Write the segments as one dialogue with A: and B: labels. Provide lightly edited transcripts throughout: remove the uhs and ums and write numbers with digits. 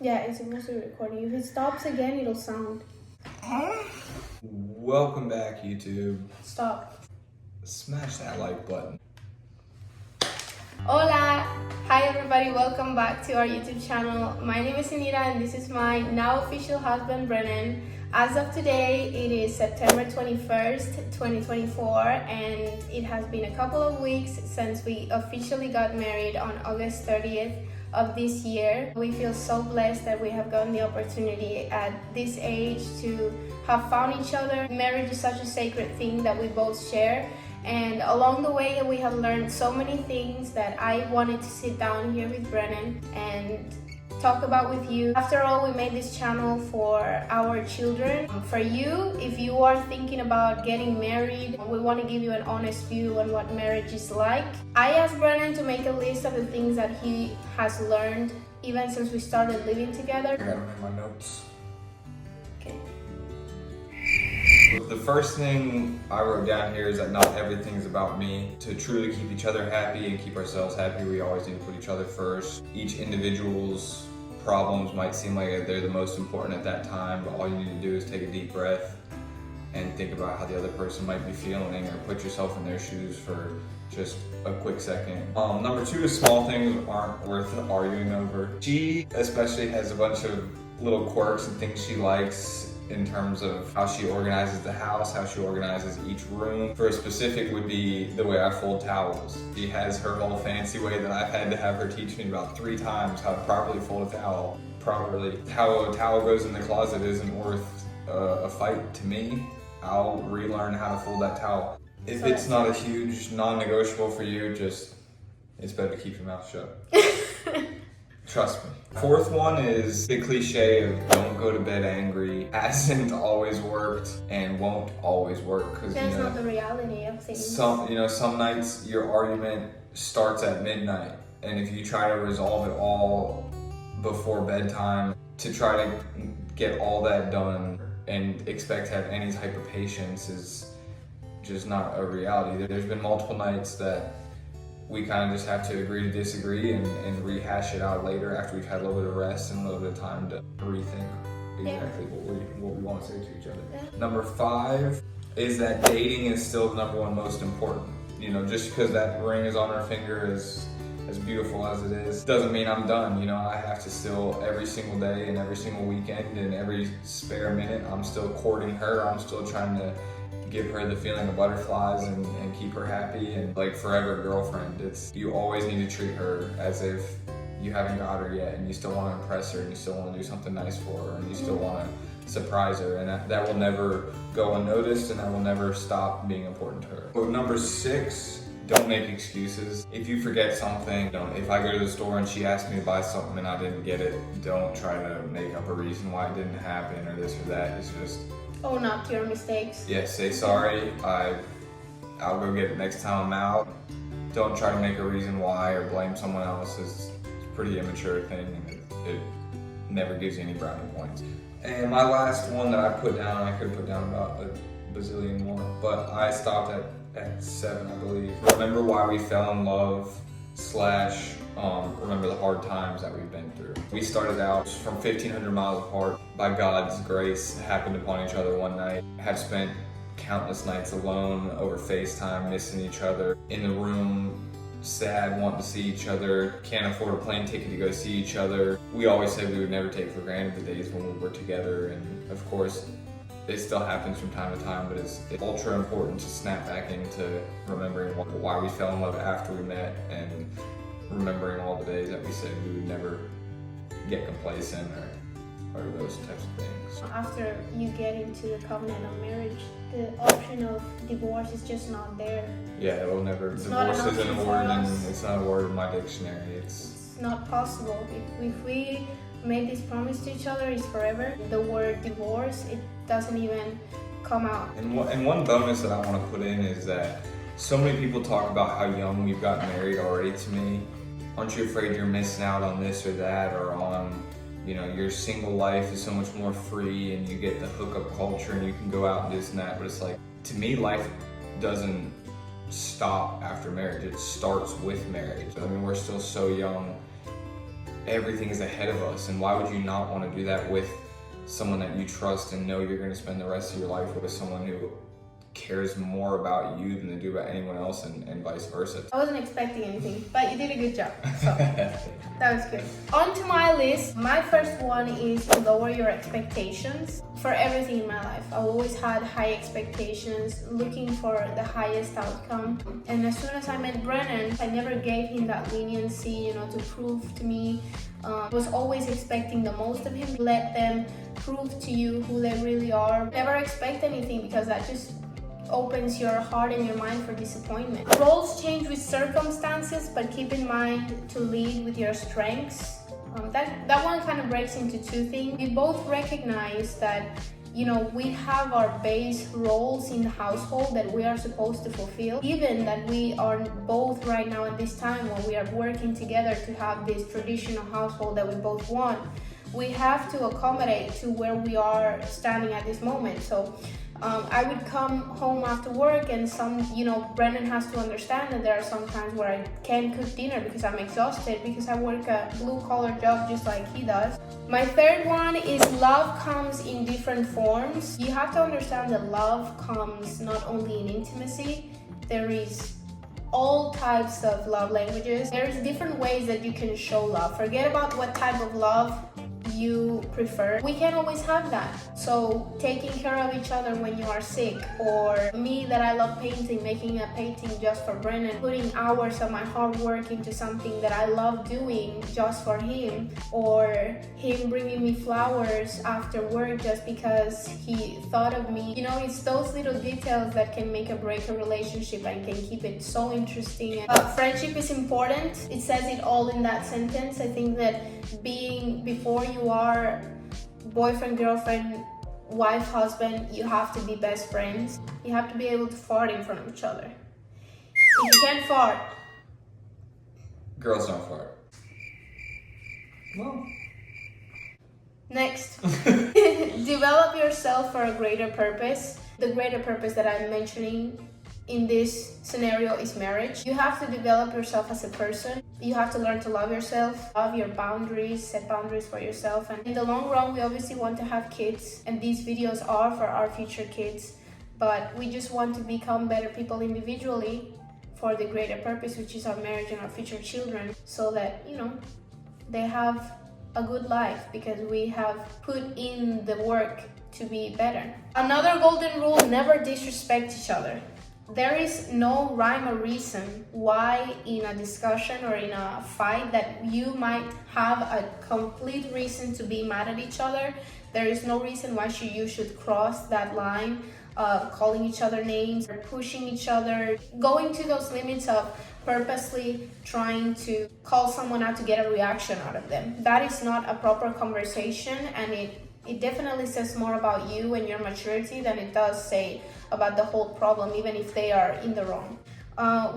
A: Yeah, it's supposed to be recording. If it stops again, it'll sound.
B: Welcome back, YouTube.
A: Stop.
B: Smash that like button.
A: Hola! Hi everybody, welcome back to our YouTube channel. My name is Anita and this is my now official husband, Brennan. As of today, it is September 21st, 2024, and it has been a couple of weeks since we officially got married on August 30th of this year. We feel so blessed that we have gotten the opportunity at this age to have found each other. Marriage is such a sacred thing that we both share. And along the way, we have learned so many things that I wanted to sit down here with Brennan and talk about with you. After all, we made this channel for our children. For you, if you are thinking about getting married, we want to give you an honest view on what marriage is like. I asked Brennan to make a list of the things that he has learned even since we started living together.
B: I got them in my notes.
A: Okay.
B: The first thing I wrote down here is that not everything is about me. To truly keep each other happy and keep ourselves happy, we always need to put each other first. Each individual's problems might seem like they're the most important at that time, but all you need to do is take a deep breath and think about how the other person might be feeling, or put yourself in their shoes for just a quick second. Number two is small things aren't worth arguing over. She especially has a bunch of little quirks and things she likes in terms of how she organizes the house, how she organizes each room. For a specific would be the way I fold towels. She has her whole fancy way that I've had to have her teach me about 3 times how to properly fold a towel properly. How a towel goes in the closet isn't worth a fight to me. I'll relearn how to fold that towel. If it's not a huge non-negotiable for you, it's better to keep your mouth shut. Trust me. Fourth one is the cliche of don't go to bed angry. Hasn't always worked and won't always work, because
A: That's not the reality of things.
B: Some nights your argument starts at midnight, and if you try to resolve it all before bedtime, to try to get all that done and expect to have any type of patience is just not a reality. There's been multiple nights that we kind of just have to agree to disagree and rehash it out later after we've had a little bit of rest and a little bit of time to rethink exactly what we want to say to each other. Yeah. Number 5 is that dating is still the number one most important. Just because that ring is on our finger, as beautiful as it is, doesn't mean I'm done. I have to still, every single day and every single weekend and every spare minute, I'm still courting her. I'm still trying to give her the feeling of butterflies and keep her happy, and like forever girlfriend. You always need to treat her as if you haven't got her yet, and you still want to impress her, and you still want to do something nice for her, and you still want to surprise her, and that will never go unnoticed, and that will never stop being important to her. So number 6, don't make excuses. If you forget something, if I go to the store and she asks me to buy something and I didn't get it, don't try to make up a reason why it didn't happen or this or that. It's just
A: own up to your mistakes.
B: Yeah, say sorry. I'll go get it next time I'm out. Don't try to make a reason why or blame someone else. It's a pretty immature thing, and it never gives you any brownie points. And my last one that I put down, I could put down about a bazillion more, but I stopped at 7, I believe. Remember why we fell in love / remember the hard times that we've been through. We started out from 1,500 miles apart. By God's grace, happened upon each other one night. Have spent countless nights alone over FaceTime, missing each other, in the room, sad, wanting to see each other, can't afford a plane ticket to go see each other. We always said we would never take for granted the days when we were together, and of course, it still happens from time to time, but it's ultra important to snap back into remembering why we fell in love after we met, and remembering all the days that we said we would never get complacent or those types of things.
A: After you get into the covenant of marriage, the option of divorce is just not there.
B: Yeah, it will never. Divorce isn't a word, and it's not a word in my dictionary. It's
A: not possible. If we made this promise to each other, it's forever. The word divorce, it doesn't even come out.
B: And one bonus that I want to put in is that so many people talk about how young we've gotten married already. To me, aren't you afraid you're missing out on this or that, or on, your single life is so much more free and you get the hookup culture and you can go out and this and that. But it's like, to me, life doesn't stop after marriage. It starts with marriage. I mean, we're still so young everything is ahead of us, and why would you not want to do that with someone that you trust and know you're going to spend the rest of your life with someone who cares more about you than they do about anyone else, and vice versa.
A: I wasn't expecting anything, but you did a good job, so that was good. On to my list. My first one is to lower your expectations for everything in my life. I've always had high expectations, looking for the highest outcome. And as soon as I met Brennan, I never gave him that leniency, to prove to me. I was always expecting the most of him. Let them prove to you who they really are. Never expect anything, because that just opens your heart and your mind for disappointment. Roles change with circumstances, but keep in mind to lead with your strengths. That one kind of breaks into two things. We both recognize that we have our base roles in the household that we are supposed to fulfill. Given that we are both right now at this time when we are working together to have this traditional household that we both want, we have to accommodate to where we are standing at this moment. So I would come home after work, and Brennan has to understand that there are some times where I can't cook dinner because I'm exhausted, because I work a blue-collar job just like he does. My third one is love comes in different forms. You have to understand that love comes not only in intimacy. There is all types of love languages. There's different ways that you can show love. Forget about what type of love you prefer. We can't always have that. So taking care of each other when you are sick, or me that I love painting, making a painting just for Brennan, putting hours of my hard work into something that I love doing just for him, or him bringing me flowers after work just because he thought of me. It's those little details that can make or break a relationship and can keep it so interesting. Friendship is important. It says it all in that sentence. I think that before you are boyfriend, girlfriend, wife, husband, you have to be best friends. You have to be able to fart in front of each other. If you can't fart,
B: girls don't fart. Well.
A: Next, develop yourself for a greater purpose. The greater purpose that I'm mentioning in this scenario is marriage. You have to develop yourself as a person. You have to learn to love yourself, love your boundaries, set boundaries for yourself. And in the long run, we obviously want to have kids, and these videos are for our future kids. But we just want to become better people individually for the greater purpose, which is our marriage and our future children, so that, they have a good life because we have put in the work to be better. Another golden rule: never disrespect each other. There is no rhyme or reason why in a discussion or in a fight that you might have a complete reason to be mad at each other. There is no reason why you should cross that line of calling each other names or pushing each other, going to those limits of purposely trying to call someone out to get a reaction out of them. That is not a proper conversation, and it definitely says more about you and your maturity than it does say about the whole problem, even if they are in the wrong.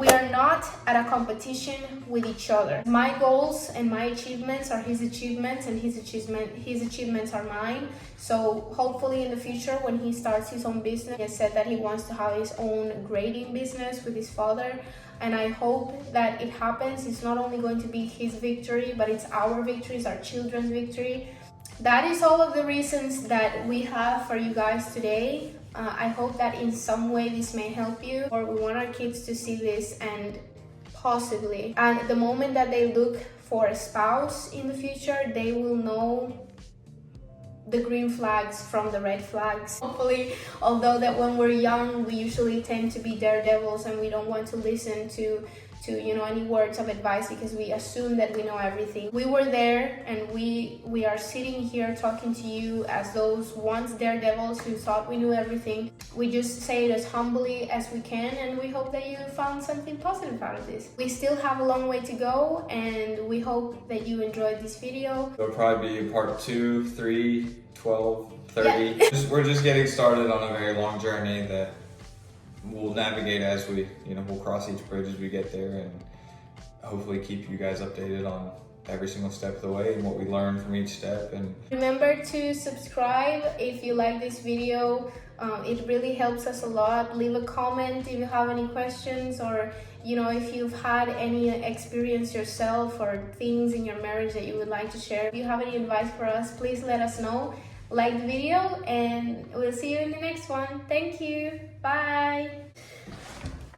A: We are not at a competition with each other. My goals and my achievements are his achievements, and his achievements are mine. So hopefully in the future, when he starts his own business, he has said that he wants to have his own grading business with his father, and I hope that it happens. It's not only going to be his victory, but it's our victory, it's our children's victory. That is all of the reasons that we have for you guys today. I hope that in some way this may help you, or we want our kids to see this, and possibly at the moment that they look for a spouse in the future, they will know the green flags from the red flags. Hopefully, although that when we're young, we usually tend to be daredevils and we don't want to listen to any words of advice because we assume that we know everything. We were there, and we are sitting here talking to you as those once daredevils who thought we knew everything. We just say it as humbly as we can, and we hope that you found something positive out of this. We still have a long way to go, and we hope that you enjoyed this video.
B: It'll probably be part 2, 3, 12, 30.
A: Yeah.
B: We're just getting started on a very long journey that we'll navigate as we, we'll cross each bridge as we get there, and hopefully keep you guys updated on every single step of the way and what we learn from each step. And
A: remember to subscribe if you like this video. It really helps us a lot. Leave a comment if you have any questions, or if you've had any experience yourself or things in your marriage that you would like to share. If you have any advice for us, please let us know. Like the video, and we'll see you in the next one. Thank you. Bye.